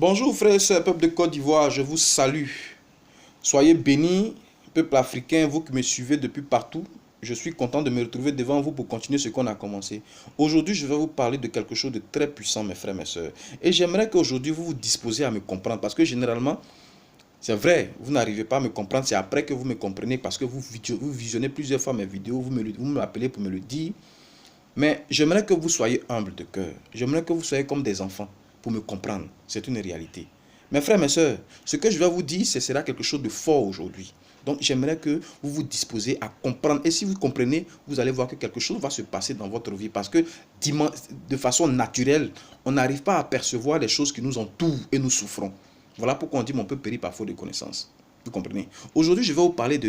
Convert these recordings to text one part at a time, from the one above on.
Bonjour frères et sœurs, peuple de Côte d'Ivoire, je vous salue. Soyez bénis, peuple africain, vous qui me suivez depuis partout. Je suis content de me retrouver devant vous pour continuer ce qu'on a commencé. Aujourd'hui, je vais vous parler de quelque chose de très puissant, mes frères, mes sœurs. Et j'aimerais qu'aujourd'hui, vous vous disposiez à me comprendre. Parce que généralement, c'est vrai, vous n'arrivez pas à me comprendre. C'est après que vous me comprenez parce que vous visionnez plusieurs fois mes vidéos. Vous m'appelez pour me le dire. Mais j'aimerais que vous soyez humbles de cœur. J'aimerais que vous soyez comme des enfants pour me comprendre. C'est une réalité. Mes frères, mes sœurs, ce que je vais vous dire, ce sera quelque chose de fort aujourd'hui. Donc j'aimerais que vous vous disposiez à comprendre. Et si vous comprenez, vous allez voir que quelque chose va se passer dans votre vie. Parce que de façon naturelle, on n'arrive pas à percevoir les choses qui nous entourent et nous souffrons. Voilà pourquoi on dit mon peuple périt par faute de connaissance. Vous comprenez? Aujourd'hui, je vais vous parler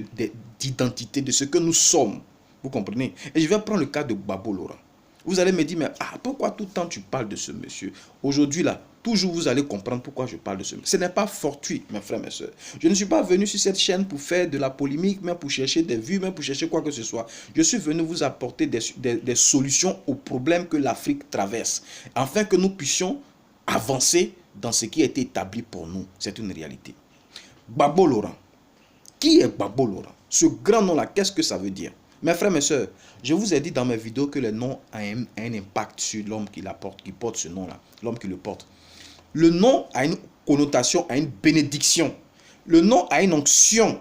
d'identité, de ce que nous sommes. Vous comprenez? Et je vais prendre le cas de Gbagbo Laurent. Vous allez me dire, mais pourquoi tout le temps tu parles de ce monsieur? Aujourd'hui, là, toujours vous allez comprendre pourquoi je parle de ce monsieur. Ce n'est pas fortuit, mes frères, mes soeurs. Je ne suis pas venu sur cette chaîne pour faire de la polémique, même pour chercher des vues, même pour chercher quoi que ce soit. Je suis venu vous apporter des solutions aux problèmes que l'Afrique traverse, afin que nous puissions avancer dans ce qui a été établi pour nous. C'est une réalité. Gbagbo Laurent. Qui est Gbagbo Laurent? Ce grand nom-là, qu'est-ce que ça veut dire? Mes frères, mes sœurs, je vous ai dit dans mes vidéos que le nom a un impact sur l'homme qui porte ce nom-là, l'homme qui le porte. Le nom a une connotation, a une bénédiction. Le nom a une onction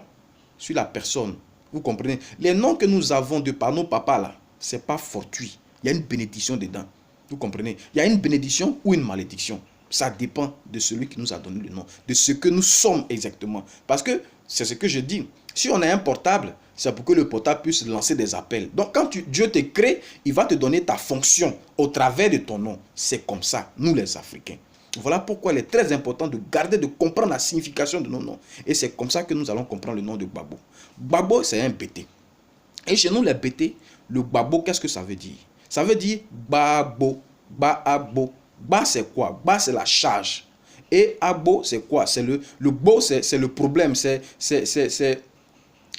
sur la personne. Vous comprenez? Les noms que nous avons de par nos papas, là, ce n'est pas fortuit. Il y a une bénédiction dedans. Vous comprenez? Il y a une bénédiction ou une malédiction. Ça dépend de celui qui nous a donné le nom, de ce que nous sommes exactement. Parce que c'est ce que je dis. Si on a un portable, c'est pour que le portable puisse lancer des appels. Donc quand Dieu te crée, il va te donner ta fonction au travers de ton nom. C'est comme ça, nous les Africains. Voilà pourquoi il est très important de garder, de comprendre la signification de nos noms. Et c'est comme ça que nous allons comprendre le nom de Gbagbo. Gbagbo, c'est un bété. Et chez nous, les bétés, le Gbagbo, qu'est-ce que ça veut dire? Ça veut dire Gbagbo, Gbagbo. Ba, c'est quoi? Ba, c'est la charge. Et abo, c'est quoi? C'est le bo, c'est le problème, c'est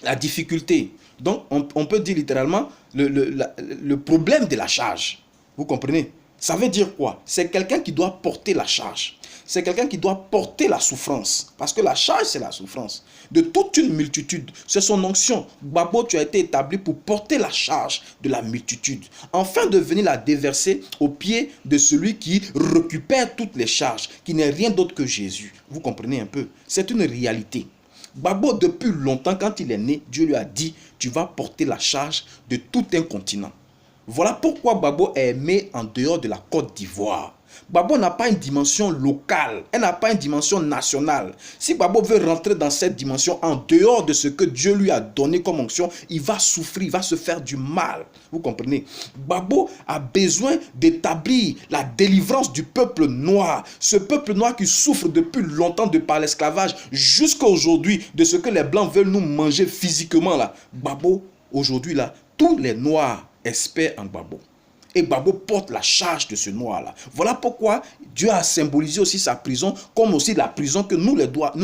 la difficulté. Donc, on peut dire littéralement le problème de la charge. Vous comprenez? Ça veut dire quoi? C'est quelqu'un qui doit porter la charge. C'est quelqu'un qui doit porter la souffrance. Parce que la charge, c'est la souffrance. De toute une multitude. C'est son onction. Gbagbo, tu as été établi pour porter la charge de la multitude. Afin de venir la déverser au pied de celui qui récupère toutes les charges. Qui n'est rien d'autre que Jésus. Vous comprenez un peu? C'est une réalité. Gbagbo, depuis longtemps, quand il est né, Dieu lui a dit, tu vas porter la charge de tout un continent. Voilà pourquoi Gbagbo est aimé en dehors de la Côte d'Ivoire. Gbagbo n'a pas une dimension locale, elle n'a pas une dimension nationale. Si Gbagbo veut rentrer dans cette dimension en dehors de ce que Dieu lui a donné comme onction, il va souffrir, il va se faire du mal. Vous comprenez? Gbagbo a besoin d'établir la délivrance du peuple noir. Ce peuple noir qui souffre depuis longtemps de par l'esclavage jusqu'à aujourd'hui de ce que les Blancs veulent nous manger physiquement là. Gbagbo, aujourd'hui là, tous les Noirs espèrent en Gbagbo. Et Gbagbo porte la charge de ce noir-là. Voilà pourquoi Dieu a symbolisé aussi sa prison comme aussi la prison que nous les noirs,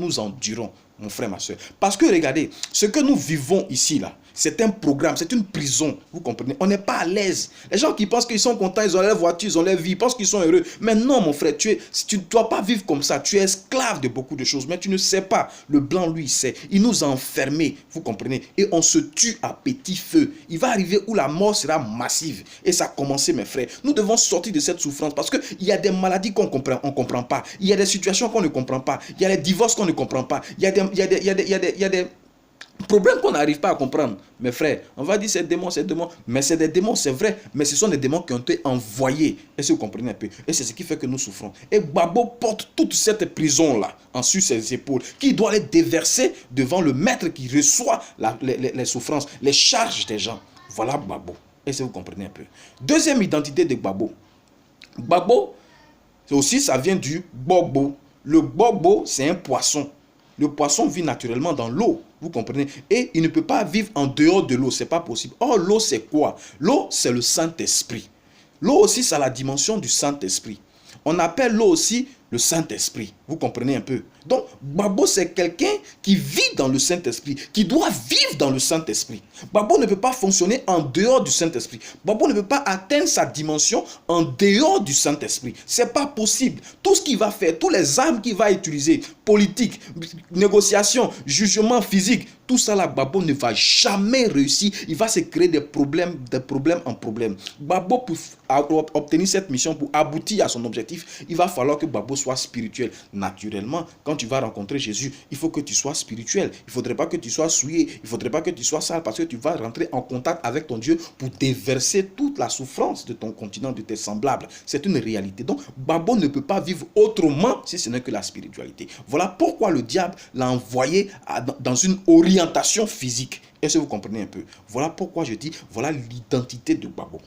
nous endurons, mon frère, ma soeur. Parce que regardez, ce que nous vivons ici, là, c'est un programme, c'est une prison. Vous comprenez? On n'est pas à l'aise. Les gens qui pensent qu'ils sont contents, ils ont leur voiture, ils ont leur vie, ils pensent qu'ils sont heureux. Mais non, mon frère, tu ne dois pas vivre comme ça. Tu es esclave de beaucoup de choses, mais tu ne sais pas. Le blanc, lui, il sait. Il nous a enfermés, vous comprenez? Et on se tue à petit feu. Il va arriver où la mort sera massive. Et ça a commencé, mes frères. Nous devons sortir de cette souffrance parce qu'il y a des maladies qu'on comprend pas. Il y a des situations qu'on ne comprend pas. Il y a des divorces qu'on ne comprend pas. Il y a des problème qu'on n'arrive pas à comprendre. Mes frères, on va dire c'est démon, mais c'est des démons, c'est vrai, mais ce sont des démons qui ont été envoyés. Est-ce que vous comprenez un peu? Et c'est ce qui fait que nous souffrons. Et Gbagbo porte toute cette prison-là en sur ses épaules, qui doit les déverser devant le maître qui reçoit les souffrances, les charges des gens. Voilà Gbagbo. Est-ce que vous comprenez un peu? Deuxième identité de Gbagbo. Gbagbo, aussi ça vient du Gbogbo. Le Gbogbo, c'est un poisson. Le poisson vit naturellement dans l'eau, vous comprenez? Et il ne peut pas vivre en dehors de l'eau, ce n'est pas possible. Or, l'eau, c'est quoi? L'eau, c'est le Saint-Esprit. L'eau aussi, c'est la dimension du Saint-Esprit. On appelle l'eau aussi le Saint-Esprit. Vous comprenez un peu? Donc, Babo, c'est quelqu'un qui vit dans le Saint-Esprit, qui doit vivre dans le Saint-Esprit. Babo ne peut pas fonctionner en dehors du Saint-Esprit. Babo ne peut pas atteindre sa dimension en dehors du Saint-Esprit. C'est pas possible. Tout ce qu'il va faire, tous les armes qu'il va utiliser, politique, négociation, jugement physique, tout ça là, Babo ne va jamais réussir. Il va se créer des problèmes en problème. Babo, pour obtenir cette mission, pour aboutir à son objectif, il va falloir que Babo soit spirituel. Naturellement, quand tu vas rencontrer Jésus, il faut que tu sois spirituel. Il ne faudrait pas que tu sois souillé. Il ne faudrait pas que tu sois sale parce que tu vas rentrer en contact avec ton Dieu pour déverser toute la souffrance de ton continent, de tes semblables. C'est une réalité. Donc, Babo ne peut pas vivre autrement si ce n'est que la spiritualité. Voilà pourquoi le diable l'a envoyé dans une orientation physique. Est-ce que vous comprenez un peu? Voilà pourquoi je dis, voilà l'identité de Babo.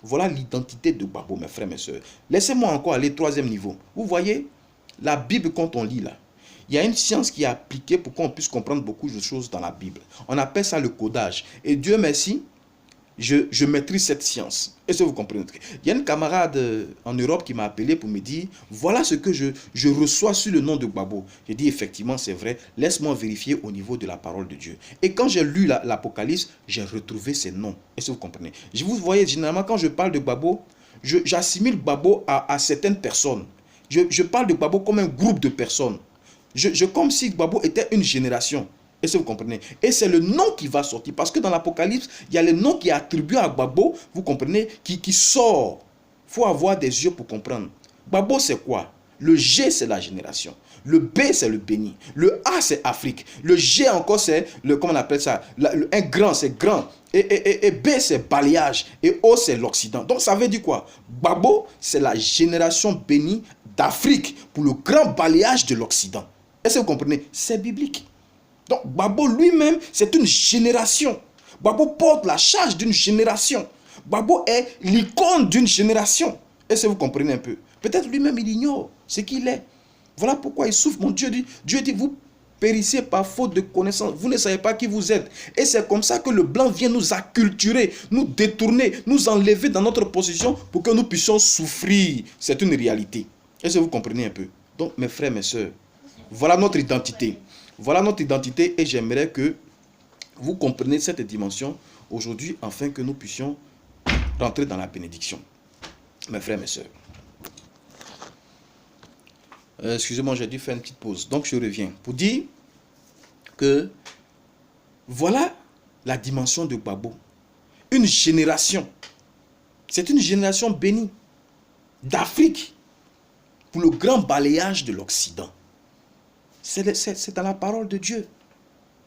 Voilà l'identité de Babo, mes frères, mes soeurs. Laissez-moi encore aller troisième niveau. Vous voyez, la Bible, quand on lit là, il y a une science qui est appliquée pour qu'on puisse comprendre beaucoup de choses dans la Bible. On appelle ça le codage. Et Dieu merci, je maîtrise cette science. Est-ce que vous comprenez? Il y a une camarade en Europe qui m'a appelé pour me dire, voilà ce que je reçois sur le nom de Babo. J'ai dit, effectivement, c'est vrai. Laisse-moi vérifier au niveau de la parole de Dieu. Et quand j'ai lu l'Apocalypse, j'ai retrouvé ces noms. Est-ce que vous comprenez? Vous voyez, généralement, quand je parle de Babo, j'assimile Babo à certaines personnes. Je parle de Babo comme un groupe de personnes. Comme si Babo était une génération. Est-ce que vous comprenez? Et c'est le nom qui va sortir. Parce que dans l'Apocalypse, il y a le nom qui est attribué à Babo, vous comprenez, qui sort. Il faut avoir des yeux pour comprendre. Babo, c'est quoi? Le G, c'est la génération. Le B, c'est le béni. Le A, c'est Afrique. Le G encore, c'est comment on appelle ça? Un grand, c'est grand. Et B, c'est balayage. Et O, c'est l'Occident. Donc, ça veut dire quoi? Babo, c'est la génération bénie d'Afrique pour le grand balayage de l'Occident. Est-ce que vous comprenez? C'est biblique. Donc, Babo lui-même, c'est une génération. Babo porte la charge d'une génération. Babo est l'icône d'une génération. Est-ce que vous comprenez un peu? Peut-être lui-même, il ignore ce qu'il est. Voilà pourquoi il souffre. Mon Dieu dit, vous périssez par faute de connaissance. Vous ne savez pas qui vous êtes. Et c'est comme ça que le blanc vient nous acculturer, nous détourner, nous enlever dans notre position pour que nous puissions souffrir. C'est une réalité. Est-ce que vous comprenez un peu? Donc, mes frères, mes soeurs, voilà notre identité. Voilà notre identité et j'aimerais que vous compreniez cette dimension aujourd'hui afin que nous puissions rentrer dans la bénédiction. Mes frères, mes soeurs. Excusez-moi, j'ai dû faire une petite pause. Donc, je reviens pour dire que voilà la dimension de Babo. Une génération. C'est une génération bénie d'Afrique pour le grand balayage de l'Occident. C'est dans la parole de Dieu.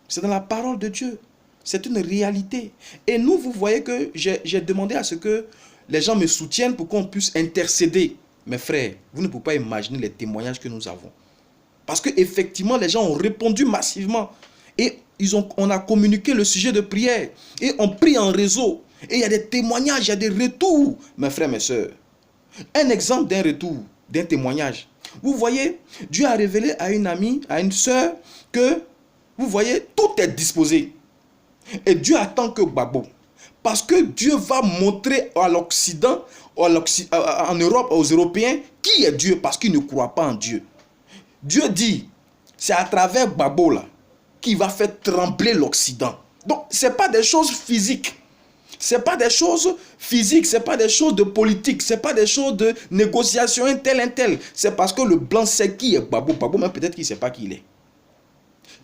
C'est dans la parole de Dieu. C'est une réalité. Et nous, vous voyez que j'ai demandé à ce que les gens me soutiennent pour qu'on puisse intercéder. Mes frères, vous ne pouvez pas imaginer les témoignages que nous avons. Parce qu'effectivement, les gens ont répondu massivement. Et on a communiqué le sujet de prière. Et on prie en réseau. Et il y a des témoignages, il y a des retours. Mes frères, mes soeurs. Un exemple d'un retour, d'un témoignage. Vous voyez, Dieu a révélé à une amie, à une sœur, que, vous voyez, tout est disposé. Et Dieu attend que Babo. Parce que Dieu va montrer à l'Occident, en Europe, aux Européens, qui est Dieu, parce qu'ils ne croient pas en Dieu. Dieu dit, c'est à travers Babo là, qu'il va faire trembler l'Occident. Donc, ce n'est pas des choses physiques. Ce n'est pas des choses physiques, ce n'est pas des choses de politique, ce n'est pas des choses de négociation, un tel. C'est parce que le blanc sait qui est Babo. Babo, même peut-être qu'il ne sait pas qui il est.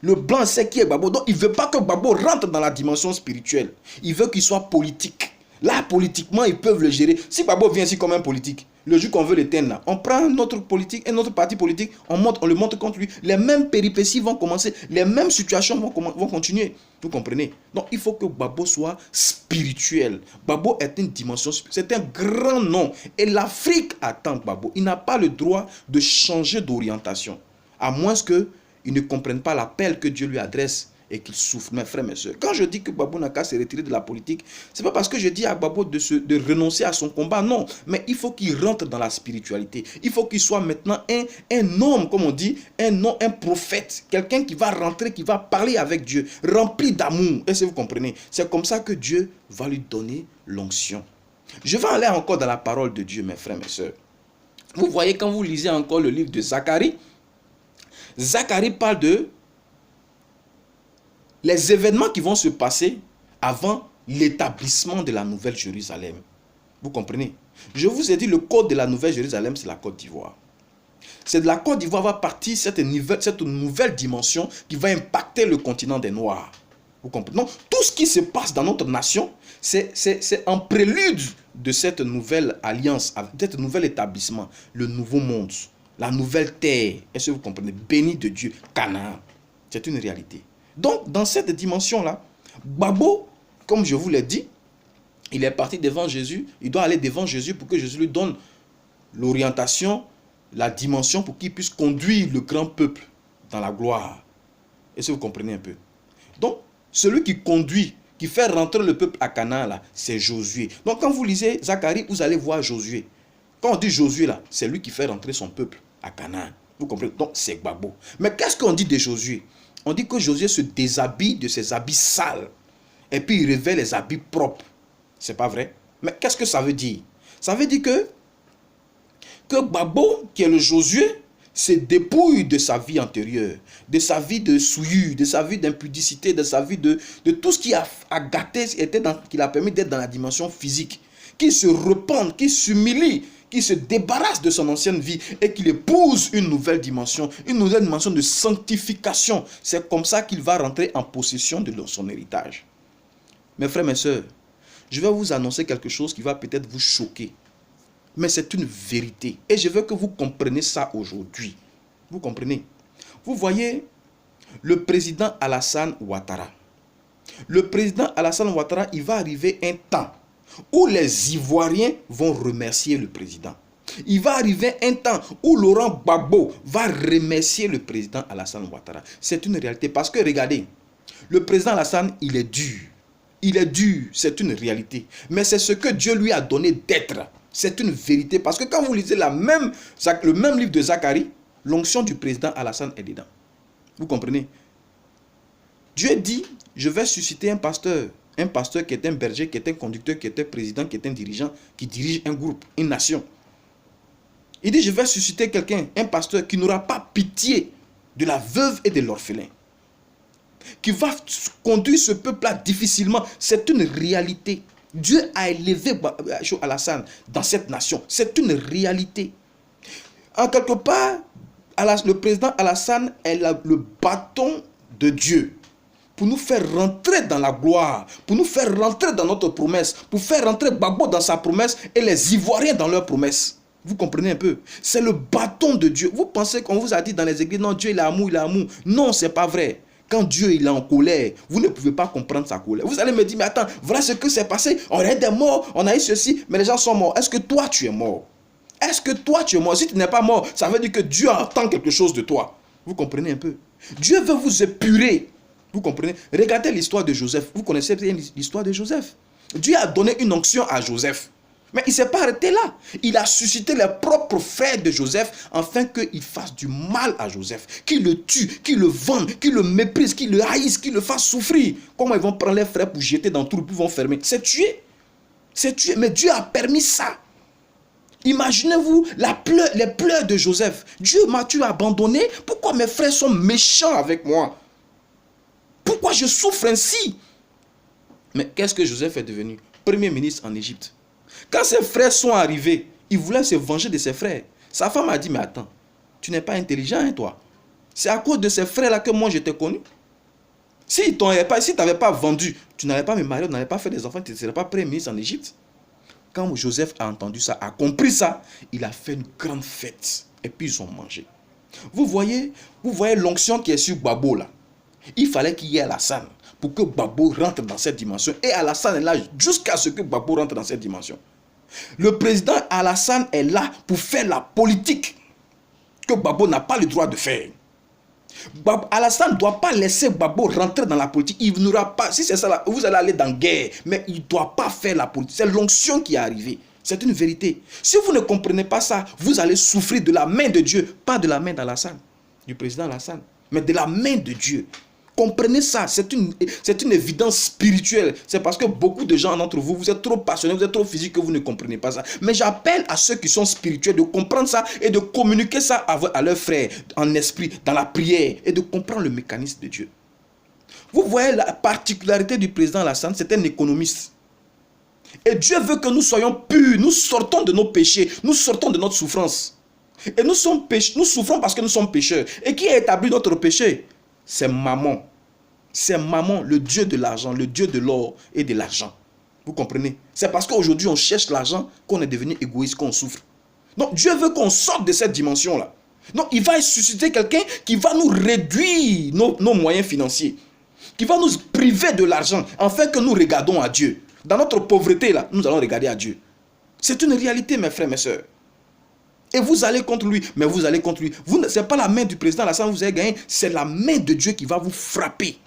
Le blanc sait qui est Babo. Donc, il ne veut pas que Babo rentre dans la dimension spirituelle. Il veut qu'il soit politique. Là, politiquement, ils peuvent le gérer. Si Babo vient ici comme un politique, le jour qu'on veut l'éteindre là, on prend notre politique, un autre parti politique, on le monte contre lui. Les mêmes péripéties vont commencer, les mêmes situations vont continuer. Vous comprenez? Donc, il faut que Babo soit spirituel. Babo est une dimension spirituelle. C'est un grand nom. Et l'Afrique attend Babo. Il n'a pas le droit de changer d'orientation. À moins qu'il ne comprenne pas l'appel que Dieu lui adresse et qu'il souffre. Mes frères, mes soeurs, quand je dis que Babo n'a qu'à se retirer de la politique, ce n'est pas parce que je dis à Babo de renoncer à son combat, non. Mais il faut qu'il rentre dans la spiritualité. Il faut qu'il soit maintenant un homme, comme on dit, un prophète. Quelqu'un qui va rentrer, qui va parler avec Dieu, rempli d'amour. Est-ce que vous comprenez? C'est comme ça que Dieu va lui donner l'onction. Je vais aller encore dans la parole de Dieu, mes frères, mes soeurs. Vous voyez, quand vous lisez encore le livre de Zacharie, Zacharie parle de les événements qui vont se passer avant l'établissement de la Nouvelle Jérusalem. Vous comprenez? Je vous ai dit, le code de la Nouvelle Jérusalem, c'est la Côte d'Ivoire. C'est de la Côte d'Ivoire va partir cette nouvelle dimension qui va impacter le continent des Noirs. Vous comprenez? Donc, tout ce qui se passe dans notre nation, c'est un prélude de cette nouvelle alliance, de ce nouvel établissement, le nouveau monde, la nouvelle terre. Est-ce que vous comprenez? Béni de Dieu, Canaan. C'est une réalité. Donc, dans cette dimension-là, Gbagbo, comme je vous l'ai dit, il est parti devant Jésus. Il doit aller devant Jésus pour que Jésus lui donne l'orientation, la dimension pour qu'il puisse conduire le grand peuple dans la gloire. Est-ce que vous comprenez un peu? Donc, celui qui conduit, qui fait rentrer le peuple à Canaan, là, c'est Josué. Donc, quand vous lisez Zacharie, vous allez voir Josué. Quand on dit Josué, là, c'est lui qui fait rentrer son peuple à Canaan. Vous comprenez? Donc, c'est Gbagbo. Mais qu'est-ce qu'on dit de Josué? On dit que Josué se déshabille de ses habits sales. Et puis, il revêt les habits propres. C'est pas vrai? Mais qu'est-ce que ça veut dire? Ça veut dire que Gbagbo, qui est le Josué, se dépouille de sa vie antérieure, de sa vie de souillure, de sa vie d'impudicité, de sa vie de tout ce qui a gâté, qui l'a permis d'être dans la dimension physique, qui se repent, qui s'humilie, qui se débarrasse de son ancienne vie et qu'il épouse une nouvelle dimension de sanctification. C'est comme ça qu'il va rentrer en possession de son héritage. Mes frères, mes sœurs, je vais vous annoncer quelque chose qui va peut-être vous choquer. Mais c'est une vérité. Et je veux que vous compreniez ça aujourd'hui. Vous comprenez? Vous voyez le président Alassane Ouattara. Le président Alassane Ouattara, il va arriver un temps où les Ivoiriens vont remercier le président. Il va arriver un temps où Laurent Gbagbo va remercier le président Alassane Ouattara. C'est une réalité parce que regardez, le président Alassane, il est dur. Il est dur, c'est une réalité. Mais c'est ce que Dieu lui a donné d'être. C'est une vérité. Parce que quand vous lisez le même livre de Zacharie, l'onction du président Alassane est dedans. Vous comprenez? Dieu dit, je vais susciter un pasteur qui est un berger, qui est un conducteur, qui est un président, qui est un dirigeant, qui dirige un groupe, une nation. Il dit, je vais susciter quelqu'un, un pasteur qui n'aura pas pitié de la veuve et de l'orphelin, qui va conduire ce peuple-là difficilement. C'est une réalité. Dieu a élevé Alassane dans cette nation. C'est une réalité. En quelque part, le président Alassane est le bâton de Dieu pour nous faire rentrer dans la gloire, pour nous faire rentrer dans notre promesse, pour faire rentrer Gbagbo dans sa promesse et les Ivoiriens dans leur promesse. Vous comprenez un peu? C'est le bâton de Dieu. Vous pensez qu'on vous a dit dans les églises, non, Dieu il est amour, il est amour. Non, c'est pas vrai. Quand Dieu il est en colère, vous ne pouvez pas comprendre sa colère. Vous allez me dire, mais attends, voilà ce que s'est passé. On a eu des morts, on a eu ceci, mais les gens sont morts. Est-ce que toi tu es mort? Est-ce que toi tu es mort? Si tu n'es pas mort, ça veut dire que Dieu attend quelque chose de toi. Vous comprenez un peu? Dieu veut vous épurer. Vous comprenez? Regardez l'histoire de Joseph. Vous connaissez bien l'histoire de Joseph. Dieu a donné une onction à Joseph. Mais il ne s'est pas arrêté là. Il a suscité les propres frères de Joseph afin qu'ils fassent du mal à Joseph. Qu'ils le tuent, qu'ils le vendent, qu'ils le méprisent, qu'ils le haïssent, qu'ils le fassent souffrir. Comment ils vont prendre les frères pour jeter dans tout le ils vont fermer? C'est tué. C'est tué. Mais Dieu a permis ça. Imaginez-vous les pleurs de Joseph. Dieu m'a-tu abandonné? Pourquoi mes frères sont méchants avec moi? Pourquoi je souffre ainsi? Mais qu'est-ce que Joseph est devenu? Premier ministre en Égypte. Quand ses frères sont arrivés, il voulait se venger de ses frères. Sa femme a dit, mais attends, tu n'es pas intelligent, hein, toi. C'est à cause de ces frères-là que moi je t'ai connu. Si tu n'avais pas vendu, tu n'allais pas me marier, tu n'allais pas faire des enfants, tu ne serais pas premier ministre en Égypte. Quand Joseph a entendu ça, a compris ça, il a fait une grande fête. Et puis ils ont mangé. Vous voyez l'onction qui est sur Gbagbo là. Il fallait qu'il y ait Alassane pour que Gbagbo rentre dans cette dimension. Et Alassane est là jusqu'à ce que Gbagbo rentre dans cette dimension. Le président Alassane est là pour faire la politique que Gbagbo n'a pas le droit de faire. Alassane ne doit pas laisser Gbagbo rentrer dans la politique. Il n'aura pas, si c'est ça, vous allez aller dans la guerre, mais il ne doit pas faire la politique. C'est l'onction qui est arrivée. C'est une vérité. Si vous ne comprenez pas ça, vous allez souffrir de la main de Dieu, pas de la main d'Alassane, du président Alassane, mais de la main de Dieu. Comprenez ça, c'est une évidence spirituelle. C'est parce que beaucoup de gens d'entre vous, vous êtes trop passionnés, vous êtes trop physiques que vous ne comprenez pas ça. Mais j'appelle à ceux qui sont spirituels de comprendre ça et de communiquer ça à leurs frères en esprit, dans la prière, et de comprendre le mécanisme de Dieu. Vous voyez la particularité du président Alassane, c'est un économiste. Et Dieu veut que nous soyons purs, nous sortons de nos péchés, nous sortons de notre souffrance. Et nous souffrons parce que nous sommes pécheurs. Et qui a établi notre péché? C'est Mammon. C'est Mammon, le dieu de l'argent, le dieu de l'or et de l'argent. Vous comprenez? C'est parce qu'aujourd'hui on cherche l'argent qu'on est devenu égoïste, qu'on souffre. Donc Dieu veut qu'on sorte de cette dimension-là. Donc il va susciter quelqu'un qui va nous réduire nos moyens financiers, qui va nous priver de l'argent, afin que nous regardons à Dieu. Dans notre pauvreté, là, nous allons regarder à Dieu. C'est une réalité, mes frères, mes sœurs. Et vous allez contre lui, mais vous allez contre lui. Ce n'est pas la main du président Alassane que vous avez gagné, c'est la main de Dieu qui va vous frapper.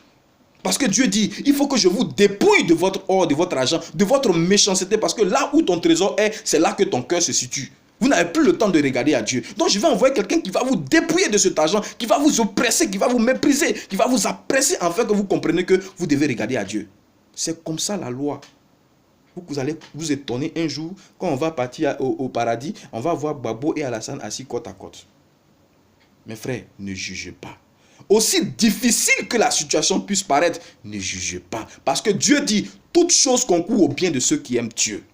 Parce que Dieu dit, il faut que je vous dépouille de votre or, de votre argent, de votre méchanceté, parce que là où ton trésor est, c'est là que ton cœur se situe. Vous n'avez plus le temps de regarder à Dieu. Donc je vais envoyer quelqu'un qui va vous dépouiller de cet argent, qui va vous oppresser, qui va vous mépriser, qui va vous oppresser, afin que vous compreniez que vous devez regarder à Dieu. C'est comme ça la loi. Vous allez vous étonner un jour, quand on va partir au paradis, on va voir Gbagbo et Alassane assis côte à côte. Mes frères, ne jugez pas. Aussi difficile que la situation puisse paraître, ne jugez pas. Parce que Dieu dit, toute chose concourt au bien de ceux qui aiment Dieu.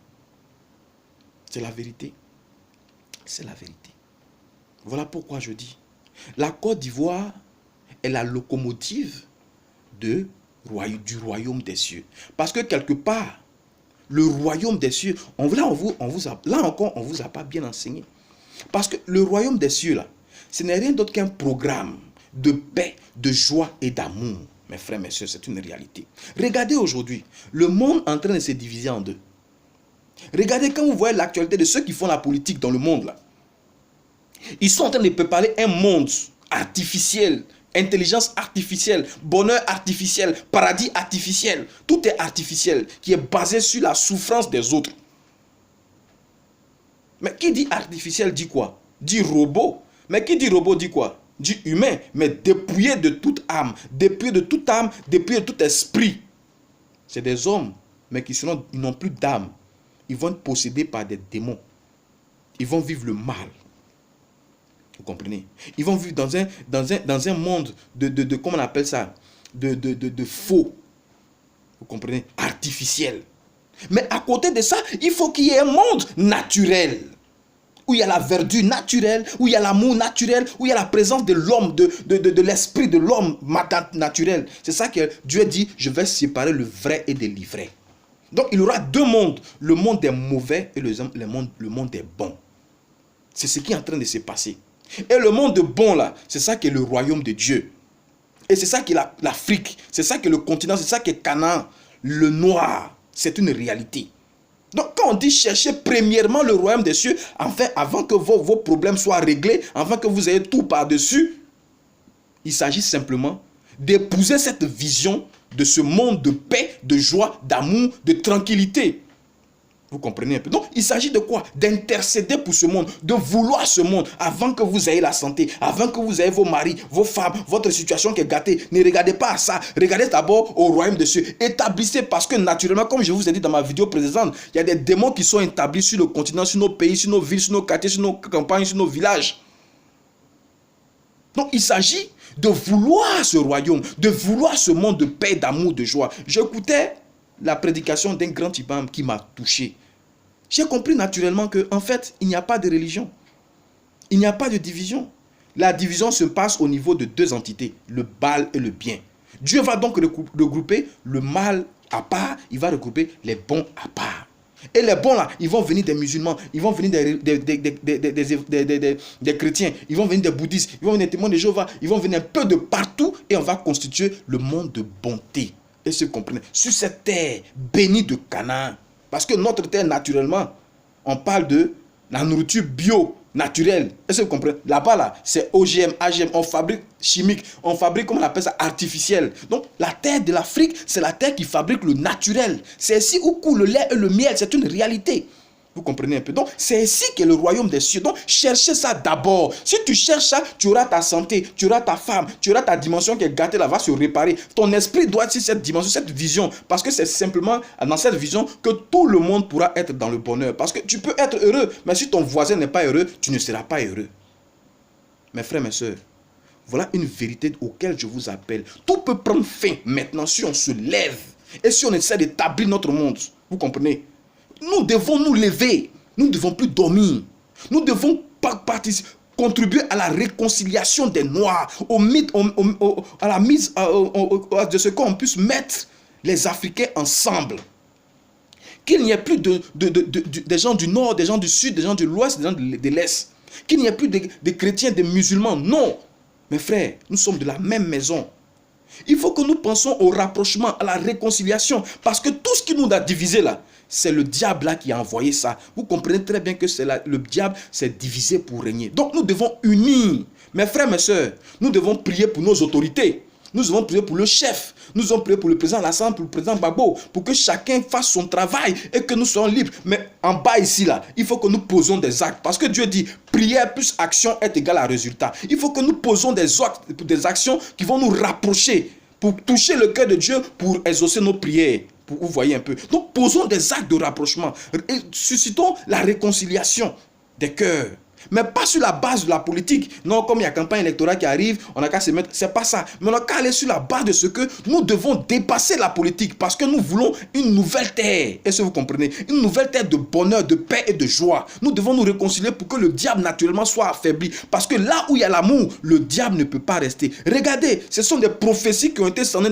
C'est la vérité. C'est la vérité. Voilà pourquoi je dis, la Côte d'Ivoire est la locomotive du royaume des cieux. Parce que quelque part, le royaume des cieux, là encore, on ne vous a pas bien enseigné. Parce que le royaume des cieux, là, ce n'est rien d'autre qu'un programme de paix, de joie et d'amour. Mes frères, mes soeurs, c'est une réalité. Regardez aujourd'hui, le monde est en train de se diviser en deux. Regardez quand vous voyez l'actualité de ceux qui font la politique dans le monde, là. Ils sont en train de préparer un monde artificiel, intelligence artificielle, bonheur artificiel, paradis artificiel. Tout est artificiel, qui est basé sur la souffrance des autres. Mais qui dit artificiel dit quoi? Dit robot. Mais qui dit robot dit quoi? Dit humain, mais dépouillé de toute âme, dépouillé de toute âme, dépouillé de tout esprit. C'est des hommes, mais ils n'ont plus d'âme. Ils vont être possédés par des démons. Ils vont vivre le mal. Vous comprenez? Ils vont vivre dans un monde comment on appelle ça? De faux. Vous comprenez? Artificiel. Mais à côté de ça, il faut qu'il y ait un monde naturel. Où il y a la verdure naturelle, où il y a l'amour naturel, où il y a la présence de l'homme, de l'esprit de l'homme naturel. C'est ça que Dieu dit, je vais séparer le vrai et de l'ivraie. Donc il y aura deux mondes, le monde des mauvais et le monde des bons. C'est ce qui est en train de se passer. Et le monde bon là, c'est ça qui est le royaume de Dieu. Et c'est ça qui est l'Afrique, c'est ça qui est le continent, c'est ça qui est Canaan, le noir, c'est une réalité. Donc quand on dit chercher premièrement le royaume des cieux, enfin avant que vos problèmes soient réglés, avant que vous ayez tout par-dessus, il s'agit simplement d'épouser cette vision de ce monde de paix, de joie, d'amour, de tranquillité. Vous comprenez un peu? Donc, il s'agit de quoi? D'intercéder pour ce monde, de vouloir ce monde avant que vous ayez la santé, avant que vous ayez vos maris, vos femmes, votre situation qui est gâtée. Ne regardez pas à ça. Regardez d'abord au royaume de cieux. Établissez parce que naturellement, comme je vous ai dit dans ma vidéo précédente, il y a des démons qui sont établis sur le continent, sur nos pays, sur nos villes, sur nos quartiers, sur nos campagnes, sur nos villages. Donc, il s'agit de vouloir ce royaume, de vouloir ce monde de paix, d'amour, de joie. J'écoutais la prédication d'un grand imam qui m'a touché. J'ai compris naturellement qu'en fait, il n'y a pas de religion. Il n'y a pas de division. La division se passe au niveau de deux entités, le mal et le bien. Dieu va donc regrouper le mal à part, il va regrouper les bons à part. Et les bons là, ils vont venir des musulmans, ils vont venir des chrétiens, ils vont venir des bouddhistes, ils vont venir des témoins de Jéhovah, ils vont venir un peu de partout et on va constituer le monde de bonté. Et se comprenez, sur cette terre bénie de Canaan. Parce que notre terre, naturellement, on parle de la nourriture bio, naturelle. Est-ce que vous comprenez? Là-bas, là, c'est OGM, AGM, on fabrique chimique, on fabrique, comment on appelle ça, artificiel. Donc, la terre de l'Afrique, c'est la terre qui fabrique le naturel. C'est ici où coule le lait et le miel, c'est une réalité. Vous comprenez un peu? Donc, c'est ici qu'est le royaume des cieux. Donc, cherchez ça d'abord. Si tu cherches ça, tu auras ta santé, tu auras ta femme, tu auras ta dimension qui est gâtée là, va se réparer. Ton esprit doit être cette dimension, cette vision. Parce que c'est simplement dans cette vision que tout le monde pourra être dans le bonheur. Parce que tu peux être heureux, mais si ton voisin n'est pas heureux, tu ne seras pas heureux. Mes frères, mes sœurs, voilà une vérité auquel je vous appelle. Tout peut prendre fin maintenant si on se lève et si on essaie d'établir notre monde. Vous comprenez? Nous devons nous lever. Nous ne devons plus dormir. Nous devons contribuer à la réconciliation des Noirs, à la mise de ce qu'on puisse mettre les Africains ensemble. Qu'il n'y ait plus des gens du Nord, des gens du Sud, des gens de l'Ouest, des gens de l'Est. Qu'il n'y ait plus de chrétiens, des musulmans. Non. Mes frères, nous sommes de la même maison. Il faut que nous pensions au rapprochement, à la réconciliation. Parce que tout ce qui nous a divisés là, c'est le diable là qui a envoyé ça. Vous comprenez très bien que le diable s'est divisé pour régner. Donc nous devons unir. Mes frères, mes sœurs, nous devons prier pour nos autorités. Nous devons prier pour le chef. Nous devons prier pour le président Alassane, pour le président Gbagbo, pour que chacun fasse son travail et que nous soyons libres. Mais en bas ici, là, il faut que nous posons des actes. Parce que Dieu dit, prière plus action est égal à résultat. Il faut que nous posons des actions qui vont nous rapprocher pour toucher le cœur de Dieu, pour exaucer nos prières. Vous voyez un peu. Donc, posons des actes de rapprochement. Et suscitons la réconciliation des cœurs. Mais pas sur la base de la politique. Non, comme il y a campagne électorale qui arrive, on n'a qu'à se mettre. C'est pas ça. Mais on n'a qu'à aller sur la base de ce que nous devons dépasser la politique. Parce que nous voulons une nouvelle terre. Est-ce que vous comprenez? Une nouvelle terre de bonheur, de paix et de joie. Nous devons nous réconcilier pour que le diable naturellement soit affaibli. Parce que là où il y a l'amour, le diable ne peut pas rester. Regardez, ce sont des prophéties qui ont été sonnées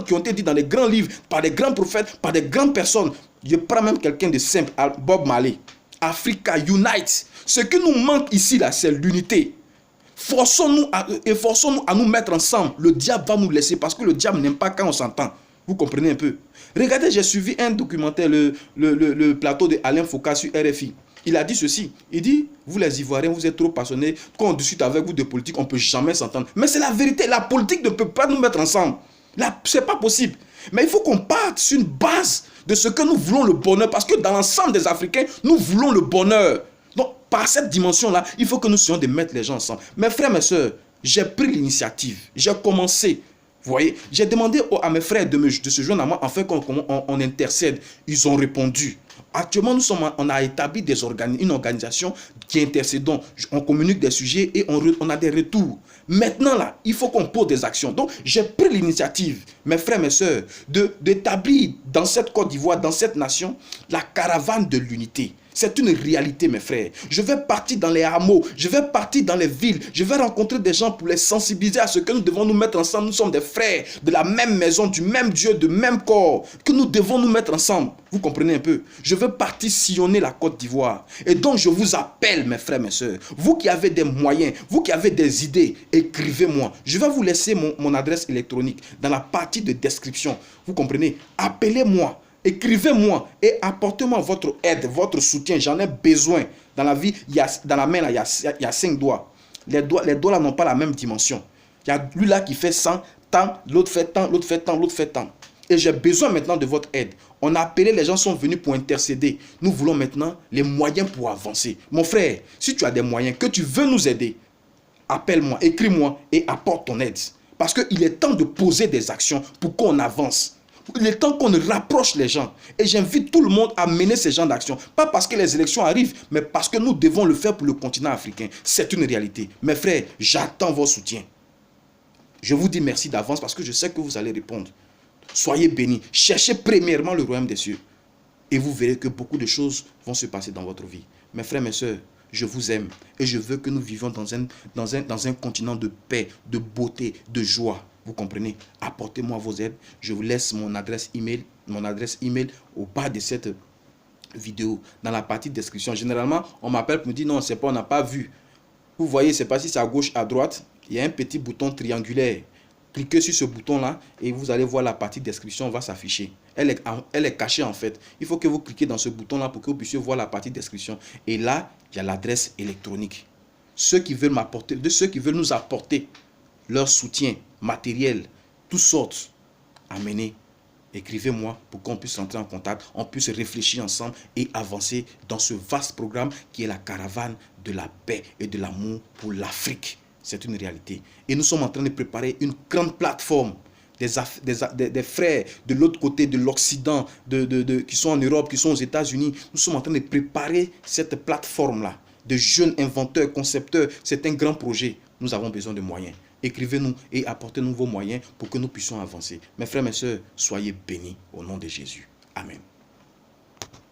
qui ont été dites dans les grands livres, par des grands prophètes, par des grandes personnes. Je prends même quelqu'un de simple, Bob Marley. Africa Unite. Ce qui nous manque ici, là, c'est l'unité. Efforçons-nous à nous mettre ensemble. Le diable va nous laisser parce que le diable n'aime pas quand on s'entend. Vous comprenez un peu? Regardez, j'ai suivi un documentaire, le plateau de Alain Foucault sur RFI. Il a dit ceci. Il dit, vous les Ivoiriens, vous êtes trop passionnés. Quand on discute avec vous de politique, on ne peut jamais s'entendre. Mais c'est la vérité. La politique ne peut pas nous mettre ensemble. Ce n'est pas possible. Mais il faut qu'on parte sur une base de ce que nous voulons le bonheur. Parce que dans l'ensemble des Africains, nous voulons le bonheur. Donc, par cette dimension-là, il faut que nous soyons de mettre les gens ensemble. Mes frères, mes sœurs, j'ai pris l'initiative. J'ai commencé. Vous voyez, j'ai demandé à mes frères de se joindre à moi afin qu'on intercède. Ils ont répondu. Actuellement, on a établi une organisation qui intercède. On communique des sujets et on a des retours. Maintenant, là, il faut qu'on pose des actions. Donc, j'ai pris l'initiative, mes frères, mes sœurs, d'établir dans cette Côte d'Ivoire, dans cette nation, la caravane de l'unité. C'est une réalité, mes frères. Je vais partir dans les hameaux, je vais partir dans les villes, je vais rencontrer des gens pour les sensibiliser à ce que nous devons nous mettre ensemble. Nous sommes des frères de la même maison, du même Dieu, du même corps, que nous devons nous mettre ensemble. Vous comprenez un peu? Je veux partir sillonner la Côte d'Ivoire. Et donc, je vous appelle, mes frères, mes sœurs. Vous qui avez des moyens, vous qui avez des idées, écrivez-moi. Je vais vous laisser mon adresse électronique dans la partie de description. Vous comprenez? Appelez-moi. Écrivez-moi et apportez-moi votre aide, votre soutien. J'en ai besoin. Dans la vie, dans la main, là, il y a 5 doigts. Les doigts là n'ont pas la même dimension. Il y a lui là qui fait 100, tant, l'autre fait tant, l'autre fait tant, l'autre fait tant. Et j'ai besoin maintenant de votre aide. On a appelé, les gens sont venus pour intercéder. Nous voulons maintenant les moyens pour avancer. Mon frère, si tu as des moyens, que tu veux nous aider, appelle-moi, écris-moi et apporte ton aide. Parce qu'il est temps de poser des actions pour qu'on avance. Il est temps qu'on rapproche les gens. Et j'invite tout le monde à mener ces genres d'actions. Pas parce que les élections arrivent, mais parce que nous devons le faire pour le continent africain. C'est une réalité. Mes frères, j'attends votre soutien. Je vous dis merci d'avance parce que je sais que vous allez répondre. Soyez bénis. Cherchez premièrement le royaume des cieux. Et vous verrez que beaucoup de choses vont se passer dans votre vie. Mes frères, mes sœurs, je vous aime. Et je veux que nous vivions dans un continent de paix, de beauté, de joie. Vous comprenez? Apportez-moi vos aides. Je vous laisse mon adresse email au bas de cette vidéo, dans la partie description. Généralement, on m'appelle pour me dire non, c'est pas, on n'a pas vu. Vous voyez, c'est pas si c'est à gauche, à droite. Il y a un petit bouton triangulaire. Cliquez sur ce bouton-là et vous allez voir la partie description va s'afficher. Elle est cachée en fait. Il faut que vous cliquez dans ce bouton-là pour que vous puissiez voir la partie description. Et là, il y a l'adresse électronique. Ceux qui veulent nous apporter leur soutien matériel, toutes sortes, amenez. écrivez-moi pour qu'on puisse entrer en contact, on puisse réfléchir ensemble et avancer dans ce vaste programme qui est la caravane de la paix et de l'amour pour l'Afrique. C'est une réalité. Et nous sommes en train de préparer une grande plateforme des frères de l'autre côté de l'Occident, qui sont en Europe, qui sont aux États-Unis. Nous sommes en train de préparer cette plateforme-là de jeunes inventeurs, concepteurs. C'est un grand projet. Nous avons besoin de moyens. Écrivez-nous et apportez-nous vos moyens pour que nous puissions avancer. Mes frères, mes sœurs, soyez bénis au nom de Jésus. Amen.